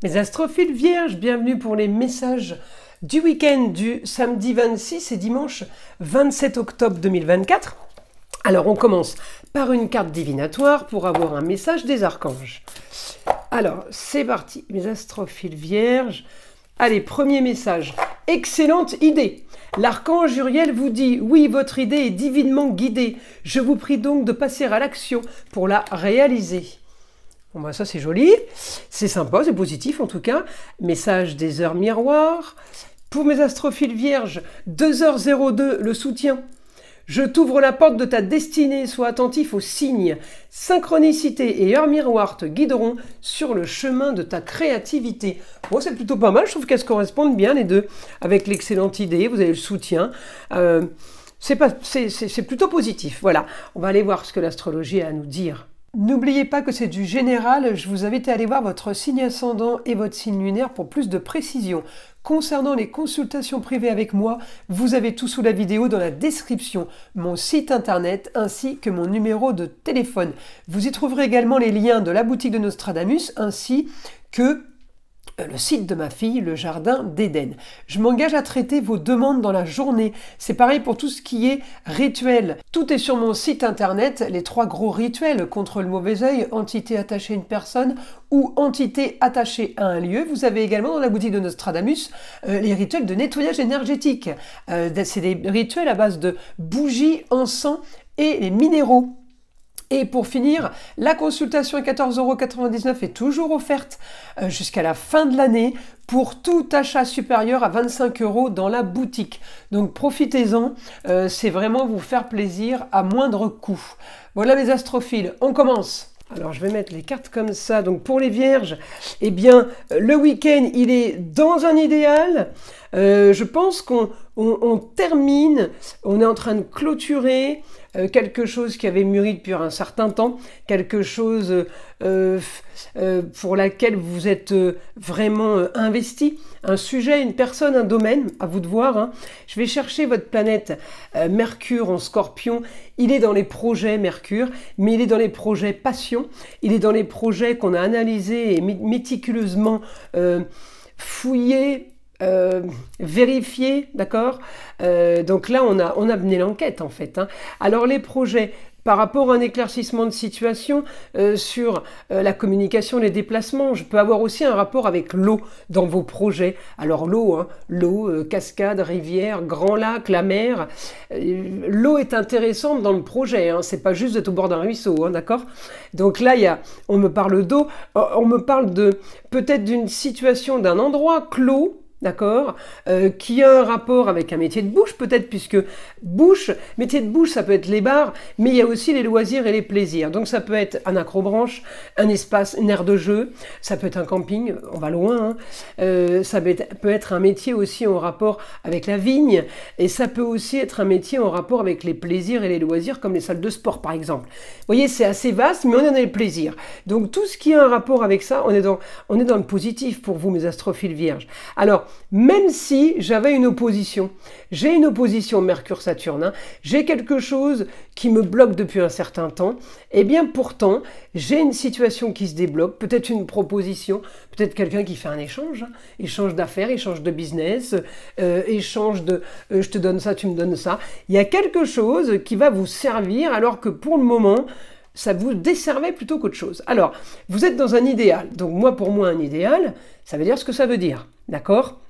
Mes astrophiles vierges, bienvenue pour les messages du week-end du samedi 26 et dimanche 27 octobre 2024. Alors on commence par une carte divinatoire pour avoir un message des archanges. Alors c'est parti, mes astrophiles vierges. Allez, premier message. Excellente idée. L'archange Uriel vous dit « Oui, votre idée est divinement guidée. Je vous prie donc de passer à l'action pour la réaliser. » Bon bah ça c'est joli, c'est sympa, c'est positif en tout cas. Message des heures miroirs. Pour mes astrophiles vierges, 2h02, le soutien. Je t'ouvre la porte de ta destinée, sois attentif aux signes. Synchronicité et heures miroirs te guideront sur le chemin de ta créativité. Bon, c'est plutôt pas mal, je trouve qu'elles se correspondent bien les deux. Avec l'excellente idée, vous avez le soutien. C'est plutôt positif, voilà. On va aller voir ce que l'astrologie a à nous dire. N'oubliez pas que c'est du général, je vous invite à aller voir votre signe ascendant et votre signe lunaire pour plus de précision. Concernant les consultations privées avec moi, vous avez tout sous la vidéo dans la description, mon site internet ainsi que mon numéro de téléphone. Vous y trouverez également les liens de la boutique de Nostradamus ainsi que le site de ma fille, le jardin d'Éden. Je m'engage à traiter vos demandes dans la journée. C'est pareil pour tout ce qui est rituel. Tout est sur mon site internet, les 3 gros rituels contre le mauvais œil, entité attachée à une personne ou entité attachée à un lieu. Vous avez également dans la boutique de Nostradamus les rituels de nettoyage énergétique. C'est des rituels à base de bougies, encens et les minéraux. Et pour finir, la consultation à 14,99 € est toujours offerte jusqu'à la fin de l'année pour tout achat supérieur à 25 € dans la boutique. Donc profitez-en, c'est vraiment vous faire plaisir à moindre coût. Voilà mes astrophiles, on commence. Alors je vais mettre les cartes comme ça. Donc pour les vierges, eh bien le week-end il est dans un idéal. Je pense qu'on termine, on est en train de clôturer quelque chose qui avait mûri depuis un certain temps, quelque chose pour laquelle vous êtes vraiment investi, un sujet, une personne, un domaine, à vous de voir. Hein. Je vais chercher votre planète Mercure en Scorpion. Il est dans les projets Mercure, mais il est dans les projets passion, il est dans les projets qu'on a analysés et méticuleusement fouillés, vérifier, d'accord. Donc là on a mené l'enquête en fait, hein. Alors les projets par rapport à un éclaircissement de situation sur la communication, les déplacements, je peux avoir aussi un rapport avec l'eau dans vos projets. Alors l'eau, hein, l'eau, cascade, rivière, grand lac, la mer. L'eau est intéressante dans le projet, hein, c'est pas juste d'être au bord d'un ruisseau, hein, d'accord. Donc là, on me parle d'eau, on me parle de peut-être d'une situation, d'un endroit clos, d'accord, qui a un rapport avec un métier de bouche peut-être, puisque bouche, métier de bouche, ça peut être les bars, mais il y a aussi les loisirs et les plaisirs. Donc ça peut être un acrobranche, un espace, une aire de jeu, ça peut être un camping, on va loin, hein. Ça peut être un métier aussi en rapport avec la vigne, et ça peut aussi être un métier en rapport avec les plaisirs et les loisirs, comme les salles de sport par exemple. Vous voyez, c'est assez vaste, mais on en a le plaisir. Donc tout ce qui a un rapport avec ça, on est dans le positif pour vous, mes astrophiles vierges. Alors, même si j'avais une opposition, j'ai une opposition Mercure-Saturne, hein, j'ai quelque chose qui me bloque depuis un certain temps, et bien pourtant, j'ai une situation qui se débloque, peut-être une proposition, peut-être quelqu'un qui fait un échange, hein, échange d'affaires, échange de business, échange de je te donne ça, tu me donnes ça. Il y a quelque chose qui va vous servir alors que pour le moment, ça vous desservait plutôt qu'autre chose. Alors, vous êtes dans un idéal. Donc moi, pour moi, un idéal, ça veut dire ce que ça veut dire. D'accord ?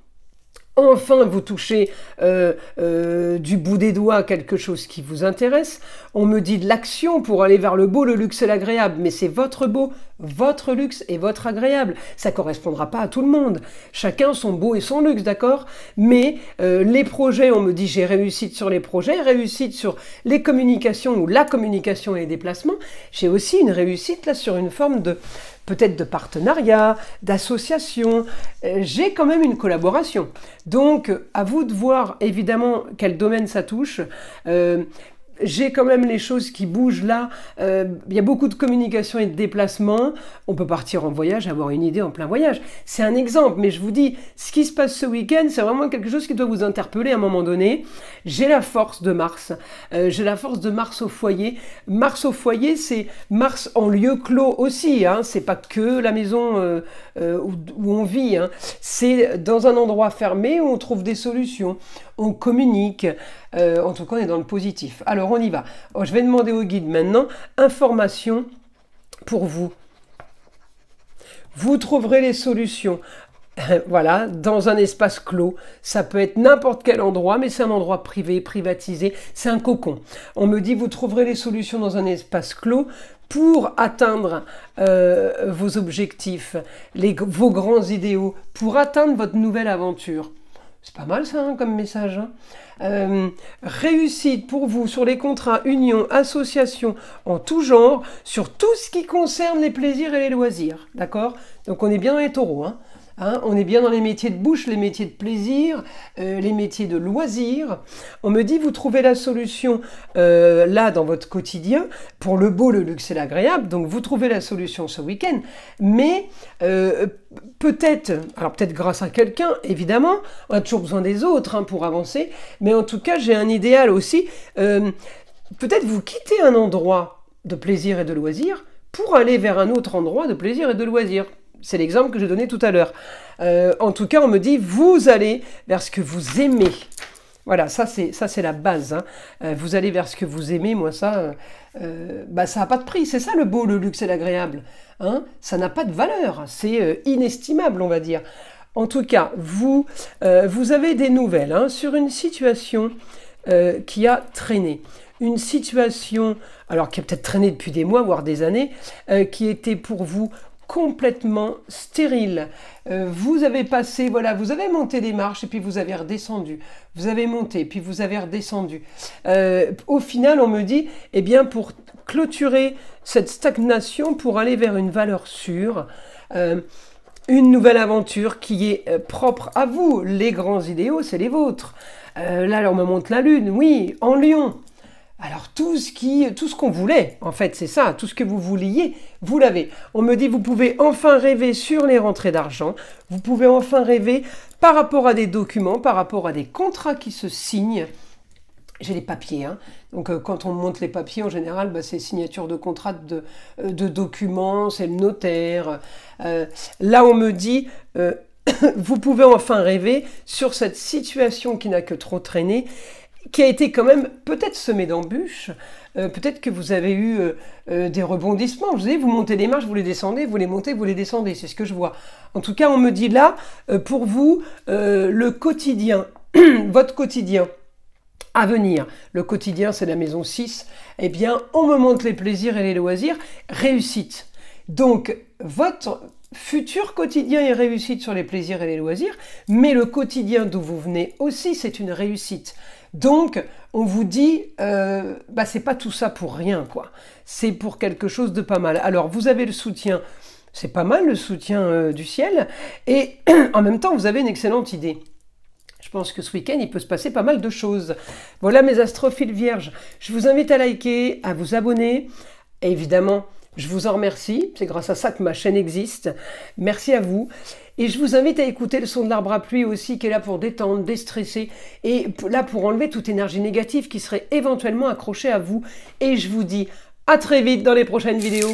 Enfin, vous touchez du bout des doigts quelque chose qui vous intéresse. On me dit de l'action pour aller vers le beau, le luxe et l'agréable. Mais c'est votre beau, votre luxe et votre agréable. Ça ne correspondra pas à tout le monde. Chacun son beau et son luxe, d'accord? Mais les projets, on me dit j'ai réussite sur les projets, réussite sur les communications ou la communication et les déplacements. J'ai aussi une réussite là sur une forme de peut-être de partenariat, d'association, j'ai quand même une collaboration. Donc, à vous de voir évidemment quel domaine ça touche. j'ai quand même les choses qui bougent là. Il y a beaucoup de communication et de déplacement. On peut partir en voyage, avoir une idée en plein voyage. C'est un exemple, mais je vous dis, ce qui se passe ce week-end, c'est vraiment quelque chose qui doit vous interpeller à un moment donné. J'ai la force de Mars. J'ai la force de Mars au foyer. Mars au foyer, c'est Mars en lieu clos aussi. Hein. C'est pas que la maison où on vit. Hein. C'est dans un endroit fermé où on trouve des solutions. On communique. En tout cas, on est dans le positif. Alors, on y va. Je vais demander au guide maintenant. Information pour vous. Vous trouverez les solutions. Voilà, dans un espace clos. Ça peut être n'importe quel endroit, mais c'est un endroit privé, privatisé. C'est un cocon. On me dit, vous trouverez les solutions dans un espace clos pour atteindre vos objectifs, vos grands idéaux, pour atteindre votre nouvelle aventure. C'est pas mal ça hein, comme message. Hein. Réussite pour vous sur les contrats, unions, associations en tout genre, sur tout ce qui concerne les plaisirs et les loisirs. D'accord? Donc on est bien dans les taureaux. Hein. Hein, on est bien dans les métiers de bouche, les métiers de plaisir, les métiers de loisirs. On me dit, vous trouvez la solution là dans votre quotidien pour le beau, le luxe et l'agréable. Donc vous trouvez la solution ce week-end. Mais peut-être, alors peut-être grâce à quelqu'un, évidemment, on a toujours besoin des autres hein, pour avancer. Mais en tout cas, j'ai un idéal aussi. Peut-être vous quittez un endroit de plaisir et de loisirs pour aller vers un autre endroit de plaisir et de loisirs. C'est l'exemple que j'ai donné tout à l'heure. En tout cas, on me dit, vous allez vers ce que vous aimez. Voilà, ça c'est la base. Hein. Vous allez vers ce que vous aimez, moi ça n'a pas de prix. C'est ça le beau, le luxe et l'agréable. Hein. Ça n'a pas de valeur. C'est inestimable, on va dire. En tout cas, vous avez des nouvelles hein, sur une situation qui a traîné. Une situation, alors qui a peut-être traîné depuis des mois, voire des années, qui était pour vous complètement stérile. Vous avez passé, voilà, vous avez monté des marches et puis vous avez redescendu. Vous avez monté puis vous avez redescendu. Au final, on me dit, eh bien, pour clôturer cette stagnation, pour aller vers une valeur sûre, une nouvelle aventure qui est propre à vous. Les grands idéaux, c'est les vôtres. Là, on me montre la lune, oui, en lion. Alors tout ce qu'on voulait, en fait, c'est ça, tout ce que vous vouliez, vous l'avez. On me dit, vous pouvez enfin rêver sur les rentrées d'argent, vous pouvez enfin rêver par rapport à des documents, par rapport à des contrats qui se signent. J'ai les papiers, hein. Donc quand on monte les papiers, en général, c'est signature de contrat, de documents, c'est le notaire. Là, on me dit... vous pouvez enfin rêver sur cette situation qui n'a que trop traîné, qui a été quand même peut-être semée d'embûches, peut-être que vous avez eu des rebondissements. Vous savez, vous montez des marches, vous les descendez, vous les montez, vous les descendez, c'est ce que je vois. En tout cas, on me dit là, pour vous, le quotidien, votre quotidien à venir, le quotidien c'est la maison 6, eh bien, on me montre les plaisirs et les loisirs, réussite. Donc, votre futur quotidien est réussite sur les plaisirs et les loisirs, mais le quotidien d'où vous venez aussi, c'est une réussite. Donc, on vous dit, c'est pas tout ça pour rien, quoi. C'est pour quelque chose de pas mal. Alors, vous avez le soutien, c'est pas mal le soutien du ciel, et en même temps, vous avez une excellente idée. Je pense que ce week-end, il peut se passer pas mal de choses. Voilà mes astrophiles vierges. Je vous invite à liker, à vous abonner, et évidemment, je vous en remercie, c'est grâce à ça que ma chaîne existe. Merci à vous. Et je vous invite à écouter le son de l'arbre à pluie aussi, qui est là pour détendre, déstresser, et là pour enlever toute énergie négative qui serait éventuellement accrochée à vous. Et je vous dis à très vite dans les prochaines vidéos.